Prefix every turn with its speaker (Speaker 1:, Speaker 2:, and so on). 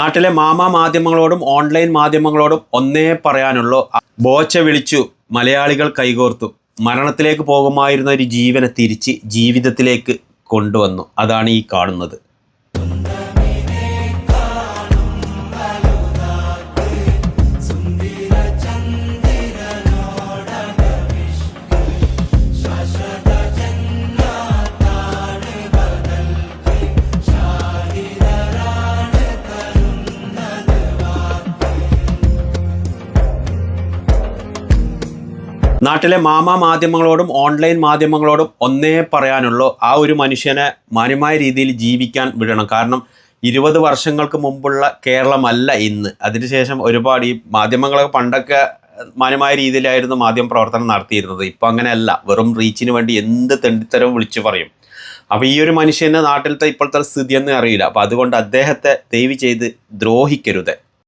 Speaker 1: നാട്ടിലെ മാധ്യമങ്ങളോടും ഓൺലൈൻ മാധ്യമങ്ങളോടും ഒന്നേ പറയാനുള്ളൂ. ബോച്ച വിളിച്ചു, മലയാളികൾ കൈകോർത്തു. മരണത്തിലേക്ക് പോകുമായിരുന്ന ഒരു ജീവനെ തിരിച്ച് ജീവിതത്തിലേക്ക് കൊണ്ടുവന്നു. അതാണ് ഈ കാണുന്നത്. നാട്ടിലെ മാധ്യമങ്ങളോടും ഓൺലൈൻ മാധ്യമങ്ങളോടും ഒന്നേ പറയാനുള്ളൂ, ആ ഒരു മനുഷ്യനെ മാന്യമായ രീതിയിൽ ജീവിക്കാൻ വിടണം. കാരണം 20 വർഷങ്ങൾക്ക് മുമ്പുള്ള കേരളമല്ല ഇന്ന്. അതിനുശേഷം ഒരുപാട് ഈ മാധ്യമങ്ങളൊക്കെ പണ്ടൊക്കെ മാന്യമായ രീതിയിലായിരുന്നു മാധ്യമ പ്രവർത്തനം നടത്തിയിരുന്നത്. ഇപ്പം അങ്ങനെയല്ല, വെറും റീച്ചിന് വേണ്ടി എന്ത് തെണ്ടിത്തരവും വിളിച്ചു പറയും. അപ്പോൾ ഈ ഒരു മനുഷ്യൻ്റെ നാട്ടിലത്തെ ഇപ്പോഴത്തെ സ്ഥിതിയൊന്നും അറിയില്ല. അപ്പോൾ അതുകൊണ്ട് അദ്ദേഹത്തെ ദയവ് ചെയ്ത് ദ്രോഹിക്കരുത്.